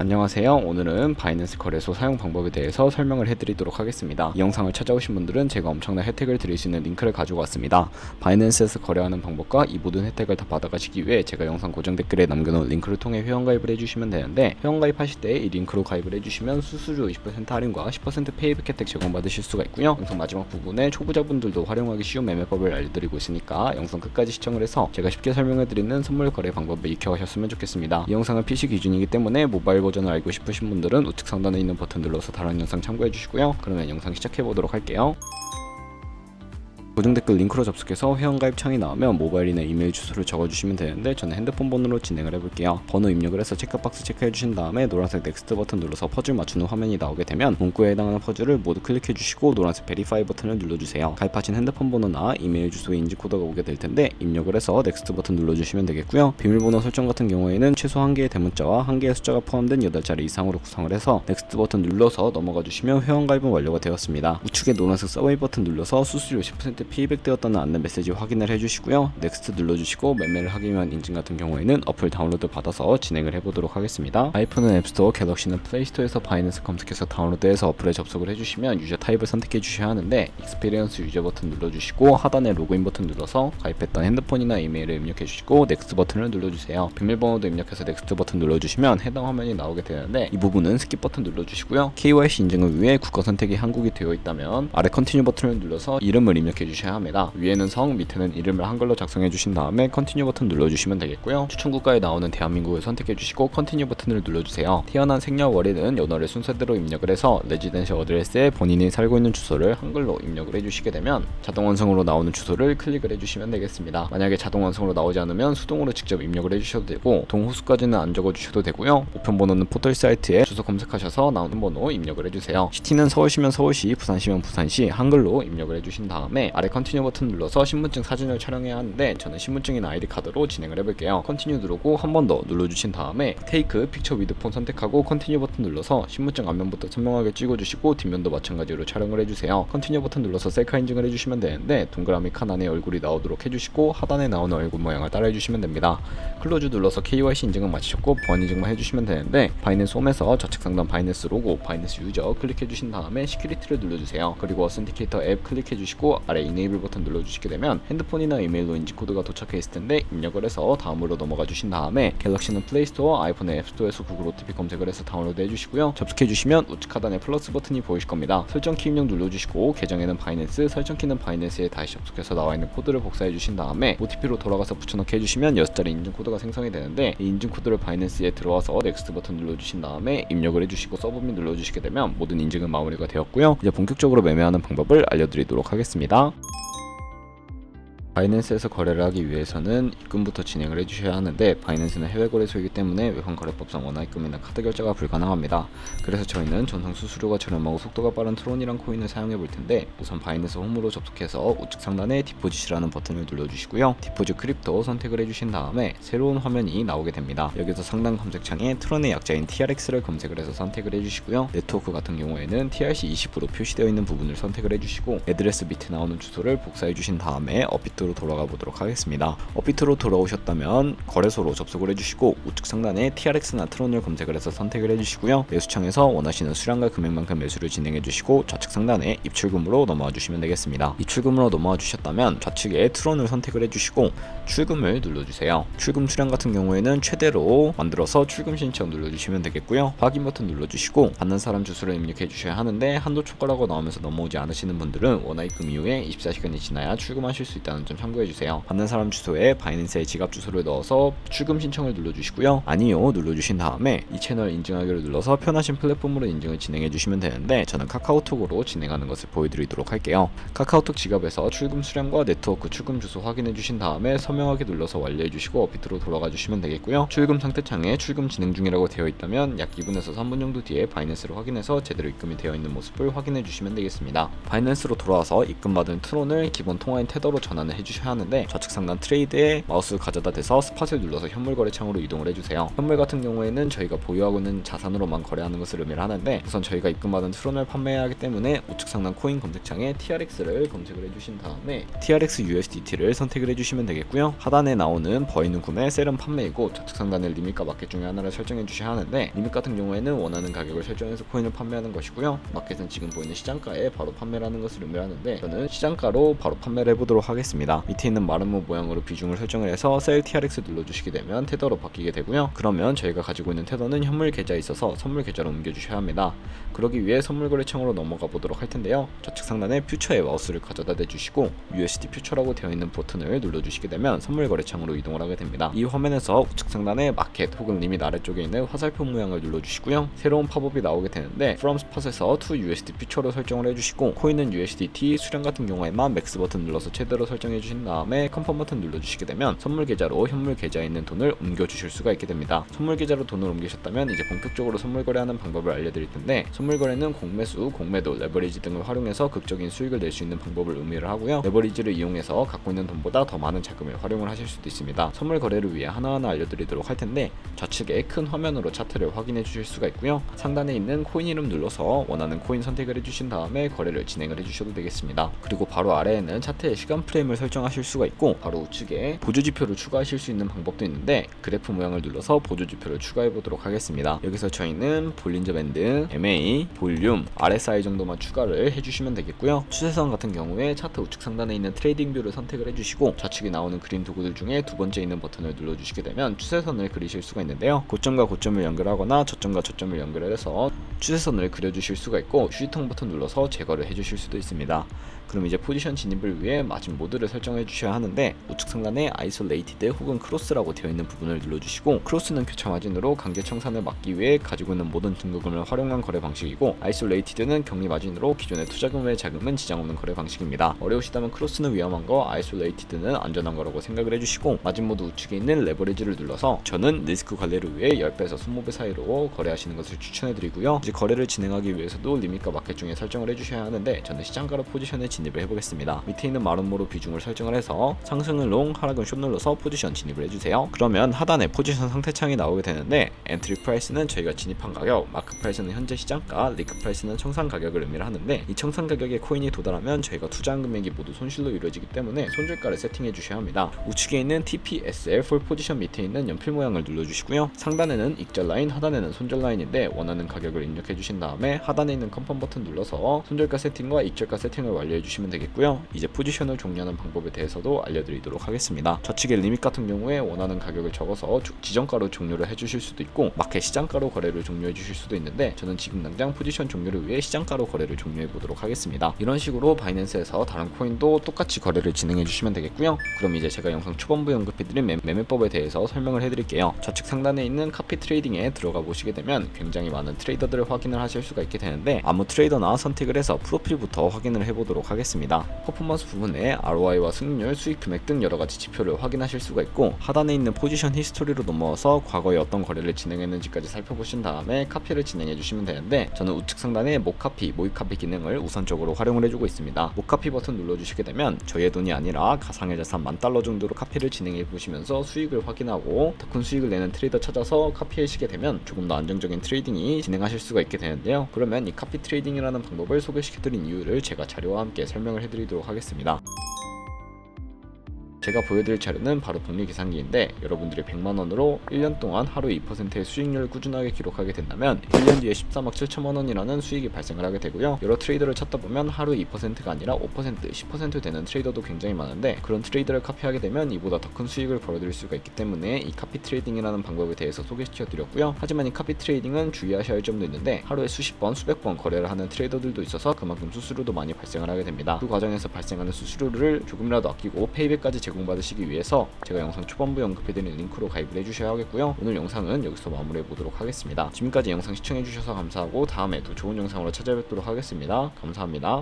안녕하세요. 오늘은 바이낸스 거래소 사용 방법에 대해서 설명을 해드리도록 하겠습니다. 이 영상을 찾아오신 분들은 제가 엄청난 혜택을 드릴 수 있는 링크를 가지고 왔습니다. 바이낸스에서 거래하는 방법과 이 모든 혜택을 다 받아가시기 위해 제가 영상 고정 댓글에 남겨놓은 링크를 통해 회원가입을 해주시면 되는데, 회원가입하실 때 이 링크로 가입을 해주시면 수수료 20% 할인과 10% 페이백 혜택 제공받으실 수가 있고요. 영상 마지막 부분에 초보자분들도 활용하기 쉬운 매매법을 알려드리고 있으니까 영상 끝까지 시청을 해서 제가 쉽게 설명해드리는 선물 거래 방법을 익혀가셨으면 좋겠습니다. 이 영상은 PC 기준이기 때문에 모바일 버전을 알고 싶으신 분들은 우측 상단에 있는 버튼 눌러서 다른 영상 참고해 주시고요. 그러면 영상 시작해 보도록 할게요. 고정 댓글 링크로 접속해서 회원가입 창이 나오면 모바일이나 이메일 주소를 적어주시면 되는데, 저는 핸드폰 번호로 진행을 해볼게요. 번호 입력을 해서 체크박스 체크해주신 다음에 노란색 넥스트 버튼 눌러서 퍼즐 맞추는 화면이 나오게 되면 문구에 해당하는 퍼즐을 모두 클릭해주시고 노란색 베리파이 버튼을 눌러주세요. 가입하신 핸드폰 번호나 이메일 주소에 인지 코드가 오게 될 텐데, 입력을 해서 넥스트 버튼 눌러주시면 되겠고요. 비밀번호 설정 같은 경우에는 최소 1개의 대문자와 1개의 숫자가 포함된 8자리 이상으로 구성을 해서 넥스트 버튼 눌러서 넘어가 주시면 회원가입은 완료가 되었습니다. 우측에 노란색 서웨이 버튼 눌러서 수수료 10% 페이백 되었다는 안내 메시지 확인을 해주시고요. 넥스트 눌러주시고 매매를 하기 위한 인증 같은 경우에는 어플 다운로드 받아서 진행을 해보도록 하겠습니다. 아이폰은 앱스토어, 갤럭시는 플레이스토어에서 바이낸스 검색해서 다운로드해서 어플에 접속을 해주시면 유저 타입을 선택해 주셔야 하는데, 익스피리언스 유저 버튼 눌러주시고 하단에 로그인 버튼 눌러서 가입했던 핸드폰이나 이메일을 입력해 주시고 넥스트 버튼을 눌러주세요. 비밀번호도 입력해서 넥스트 버튼 눌러주시면 해당 화면이 나오게 되는데, 이 부분은 스킵 버튼 눌러주시고요. KYC 인증을 위해 국가 선택이 한국이 되어 있다면 아래 컨티뉴 버튼을 눌러서 이름을 입력해 주셔야 합니다. 위에는 성, 밑에는 이름을 한글로 작성해 주신 다음에 컨티뉴 버튼 눌러주시면 되겠고요. 추천 국가에 나오는 대한민국을 선택해 주시고 컨티뉴 버튼을 눌러주세요. 태어난 생년 월일은 연월을 순서대로 입력을 해서 레지던셜 어드레스에 본인이 살고 있는 주소를 한글로 입력을 해주시게 되면 자동 완성으로 나오는 주소를 클릭을 해주시면 되겠습니다. 만약에 자동 완성으로 나오지 않으면 수동으로 직접 입력을 해주셔도 되고, 동호수까지는 안 적어주셔도 되고요. 우편번호는 포털 사이트에 주소 검색하셔서 나오는 번호 입력을 해주세요. 시티는 서울시면 서울시, 부산시면 부산시 한글로 입력을 해주신 다음에 아래 컨티뉴 버튼 눌러서 신분증 사진을 촬영해야 하는데, 저는 신분증이나 아이디 카드로 진행을 해볼게요. 컨티뉴 누르고 한 번 더 눌러주신 다음에 테이크 픽처 위드 폰 선택하고 컨티뉴 버튼 눌러서 신분증 앞면부터 선명하게 찍어주시고 뒷면도 마찬가지로 촬영을 해주세요. 컨티뉴 버튼 눌러서 셀카 인증을 해주시면 되는데, 동그라미 칸 안에 얼굴이 나오도록 해주시고 하단에 나오는 얼굴 모양을 따라 해주시면 됩니다. 클로즈 눌러서 KYC 인증은 마치셨고 보안 인증만 해주시면 되는데, 바이낸스 홈에서 좌측 상단 바이낸스 로고, 바이낸스 유저 클릭해주신 다음에 시큐리티를 눌러주세요. 그리고 어센티케이터 앱 클릭해주시고 아래 이네이블 버튼 눌러주시게 되면 핸드폰이나 이메일로 인증 코드가 도착해 있을 텐데, 입력을 해서 다음으로 넘어가 주신 다음에 갤럭시는 플레이스토어, 아이폰은 앱스토어에서 구글 OTP 검색을 해서 다운로드 해주시고요. 접속해 주시면 우측 하단에 플러스 버튼이 보이실 겁니다. 설정 키 입력 눌러주시고 계정에는 바이낸스, 설정 키는 바이낸스에 다시 접속해서 나와 있는 코드를 복사해 주신 다음에 OTP로 돌아가서 붙여넣기 해주시면 6자리 인증 코드가 생성이 되는데, 이 인증 코드를 바이낸스에 들어와서 넥스트 버튼 눌러주신 다음에 입력을 해주시고 서브밋 눌러주시게 되면 모든 인증은 마무리가 되었고요. 이제 본격적으로 매매하는 방법을 알려드리도록 하겠습니다. 바이낸스에서 거래를 하기 위해서는 입금부터 진행을 해주셔야 하는데, 바이낸스는 해외 거래소이기 때문에 외환 거래법상 원화입금이나 카드 결제가 불가능합니다. 그래서 저희는 전송 수수료가 저렴하고 속도가 빠른 트론이란 코인을 사용해 볼 텐데, 우선 바이낸스 홈으로 접속해서 우측 상단에 디포짓이라는 버튼을 눌러주시고요. 디포짓 크립토 선택을 해주신 다음에 새로운 화면이 나오게 됩니다. 여기서 상단 검색창에 트론의 약자인 TRX를 검색을 해서 선택을 해주시고요. 네트워크 같은 경우에는 TRC20으로 표시되어 있는 부분을 선택을 해주시고, 애드레스 밑에 나오는 주소를 복사해 주신 다음에 업비트로 돌아가 보도록 하겠습니다. 업비트로 돌아오셨다면 거래소로 접속을 해주시고 우측 상단에 TRX나 트론을 검색을 해서 선택을 해주시고요. 매수창에서 원하시는 수량과 금액만큼 매수를 진행해 주시고 좌측 상단에 입출금으로 넘어와 주시면 되겠습니다. 입출금으로 넘어와 주셨다면 좌측에 트론을 선택을 해주시고 출금을 눌러주세요. 출금 수량 같은 경우에는 최대로 만들어서 출금 신청 눌러주시면 되겠고요. 확인 버튼 눌러주시고 받는 사람 주소를 입력해 주셔야 하는데, 한도 초과라고 나오면서 넘어오지 않으시는 분들은 원화입금 이후에 24시간이 지나야 출금하실 수 있다는 점 참고해주세요. 받는 사람 주소에 바이낸스의 지갑 주소를 넣어서 출금 신청을 눌러주시고요. 아니요 눌러주신 다음에 이 채널 인증하기를 눌러서 편하신 플랫폼으로 인증을 진행해주시면 되는데, 저는 카카오톡으로 진행하는 것을 보여드리도록 할게요. 카카오톡 지갑에서 출금 수량과 네트워크 출금 주소 확인해주신 다음에 서명하기 눌러서 완료해주시고 업비트로 돌아가 주시면 되겠고요. 출금 상태 창에 출금 진행 중이라고 되어 있다면 약 2분에서 3분 정도 뒤에 바이낸스를 확인해서 제대로 입금이 되어 있는 모습을 확인해 주시면 되겠습니다. 바이낸스로 돌아와서 입금받은 트론을 기본 통화인 테더로 전환을 해주셔야 하는데 좌측 상단 트레이드에 마우스를 가져다 대서 스팟을 눌러서 현물 거래 창으로 이동을 해주세요. 현물 같은 경우에는 저희가 보유하고 있는 자산으로만 거래하는 것을 의미를 하는데 우선 저희가 입금받은 트론을 판매해야 하기 때문에 우측 상단 코인 검색창에 TRX를 검색을 해주신 다음에 TRX USDT를 선택을 해주시면 되겠고요. 하단에 나오는 버이는 구매, 셀은 판매이고 좌측 상단에 리밋과 마켓 중에 하나를 설정해 주셔야 하는데 리밋 같은 경우에는 원하는 가격을 설정해서 코인을 판매하는 것이고요. 마켓은 지금 보이는 시장가에 바로 판매를 하는 것을 의미하는데 저는 시장가로 바로 판매를 해보도록 하겠습니다. 밑에 있는 마름모 모양으로 비중을 설정을 해서 셀 TRX 눌러주시게 되면 테더로 바뀌게 되고요. 그러면 저희가 가지고 있는 테더는 현물 계좌에 있어서 선물 계좌로 옮겨주셔야 합니다. 그러기 위해 선물 거래창으로 넘어가 보도록 할 텐데요. 좌측 상단에 퓨처에 마우스를 가져다 대주시고 USD 퓨처라고 되어 있는 버튼을 눌러주시게 되면 선물 거래창으로 이동을 하게 됩니다. 이 화면에서 우측 상단에 마켓 혹은 리밋 아래쪽에 있는 화살표 모양을 눌러주시고요. 새로운 팝업이 나오게 되는데 From Spot에서 to USD 퓨처로 설정을 해주시고 코인은 USDT, 수량 같은 경우에만 맥스 버튼 눌러서 최대로 설정해 주신 다음에 컨펌 버튼 눌러주시게 되면 선물 계좌로 현물 계좌에 있는 돈을 옮겨주실 수가 있게 됩니다. 선물 계좌로 돈을 옮기셨다면 이제 본격적으로 선물 거래하는 방법을 알려드릴 텐데 선물 거래는 공매수, 공매도, 레버리지 등을 활용해서 극적인 수익을 낼 수 있는 방법을 의미를 하고요. 레버리지를 이용해서 갖고 있는 돈보다 더 많은 자금을 활용을 하실 수도 있습니다. 선물 거래를 위해 하나하나 알려드리도록 할 텐데 좌측에 큰 화면으로 차트를 확인해 주실 수가 있고요. 상단에 있는 코인 이름 눌러서 원하는 코인 선택을 해주신 다음에 거래를 진행을 해주셔도 되겠습니다. 그리고 바로 아래에는 차트의 시간 프레임을 설정하실 수가 있고 바로 우측에 보조지표를 추가하실 수 있는 방법도 있는데 그래프 모양을 눌러서 보조지표를 추가해 보도록 하겠습니다. 여기서 저희는 볼린저 밴드, MA, 볼륨, RSI 정도만 추가를 해주시면 되겠고요. 추세선 같은 경우에 차트 우측 상단에 있는 트레이딩 뷰를 선택을 해주시고 좌측에 나오는 그림 도구들 중에 두 번째 있는 버튼을 눌러주시게 되면 추세선을 그리실 수가 있는데요. 고점과 고점을 연결하거나 저점과 저점을 연결해서 추세선을 그려주실 수가 있고 휴지통 버튼 눌러서 제거를 해주실 수도 있습니다. 그럼 이제 포지션 진입을 위해 마진 모드를 설정해 주셔야 하는데 우측 상단에 아이솔레이티드 혹은 크로스라고 되어 있는 부분을 눌러주시고 크로스는 교차 마진으로 관계 청산을 막기 위해 가지고 있는 모든 등급금을 활용한 거래 방식이고 아이솔레이티드는 격리 마진으로 기존의 투자금 외 자금은 지장 없는 거래 방식입니다. 어려우시다면 크로스는 위험한 거, 아이솔레이티드는 안전한 거라고 생각을 해주시고 마진 모드 우측에 있는 레버리지를 눌러서 저는 리스크 관리를 위해 10배에서 20배 사이로 거래하시는 것을 추천해 드리고요. 이제 거래를 진행하기 위해서도 리밋과 마켓 중에 설정을 해주셔야 하는데 저는 시장가로 포지션에 진입을 해보겠습니다. 밑에 있는 마름모로 비중을 설정을 해서 상승은 롱, 하락은 숏 눌러서 포지션 진입을 해주세요. 그러면 하단에 포지션 상태창이 나오게 되는데 엔트리 프라이스는 저희가 진입한 가격, 마크 프라이스는 현재 시장가, 리크 프라이스는 청산 가격을 의미를 하는데 이 청산 가격에 코인이 도달하면 저희가 투자한 금액이 모두 손실로 이루어지기 때문에 손절가를 세팅해 주셔야 합니다. 우측에 있는 TPSL 풀 포지션 밑에 있는 연필 모양을 눌러주시고요. 상단에는 익절 라인, 하단에는 손절 라인인데 원하는 가격을 입력해 주신 다음에 하단에 있는 컨펌 버튼 눌러서 손절가 세팅과 익절가 세팅을 완료해 주시면 되겠고요. 이제 포지션을 종료하는 방법에 대해서도 알려드리도록 하겠습니다. 좌측의 리밋 같은 경우에 원하는 가격을 적어서 지정가로 종료를 해주실 수도 있고 마켓 시장가로 거래를 종료해 주실 수도 있는데 저는 지금 당장 포지션 종료를 위해 시장가로 거래를 종료해 보도록 하겠습니다. 이런 식으로 바이낸스에서 다른 코인도 똑같이 거래를 진행해 주시면 되겠고요. 그럼 이제 제가 영상 초반부에 언급해드린 매매법에 대해서 설명을 해드릴게요. 좌측 상단에 있는 카피 트레이딩에 들어가 보시게 되면 굉장히 많은 트레이더들을 확인을 하실 수가 있게 되는데 아무 트레이더나 선택을 해서 프로필부터 확인을 해보도록 하겠습니다. 퍼포먼스 부분에 ROI와 승률, 수익 금액 등 여러가지 지표를 확인하실 수가 있고 하단에 있는 포지션 히스토리로 넘어와서 과거에 어떤 거래를 진행했는지까지 살펴보신 다음에 카피를 진행해 주시면 되는데 저는 우측 상단에 모카피, 모의 카피 기능을 우선적으로 활용을 해주고 있습니다. 모카피 버튼 눌러주시게 되면 저의 돈이 아니라 가상의 자산 $10,000 정도로 카피를 진행해 보시면서 수익을 확인하고 더 큰 수익을 내는 트레이더 찾아서 카피하시게 되면 조금 더 안정적인 트레이딩이 진행하실 수가 있게 되는데요. 그러면 이 카피 트레이딩이라는 방법을 소개시켜드린 이유를 제가 자료와 함께 설명을 해드리도록 하겠습니다. 제가 보여드릴 자료는 바로 복리계산기인데 여러분들이 100만원으로 1년 동안 하루 2%의 수익률을 꾸준하게 기록하게 된다면 1년 뒤에 14억 7천만원이라는 수익이 발생을 하게 되고요. 여러 트레이더를 찾다 보면 하루 2%가 아니라 5%, 10% 되는 트레이더도 굉장히 많은데 그런 트레이더를 카피하게 되면 이보다 더 큰 수익을 벌어들일 수가 있기 때문에 이 카피 트레이딩이라는 방법에 대해서 소개시켜드렸고요. 하지만 이 카피 트레이딩은 주의하셔야 할 점도 있는데 하루에 수십 번, 수백 번 거래를 하는 트레이더들도 있어서 그만큼 수수료도 많이 발생을 하게 됩니다. 그 과정에서 발생하는 수수료를 조금이라도 아끼고 페이백까지 제공받으시기 위해서 제가 영상 초반부에 언급해드린 링크로 가입을 해주셔야 하겠고요. 오늘 영상은 여기서 마무리해보도록 하겠습니다. 지금까지 영상 시청해주셔서 감사하고 다음에 더 좋은 영상으로 찾아뵙도록 하겠습니다. 감사합니다.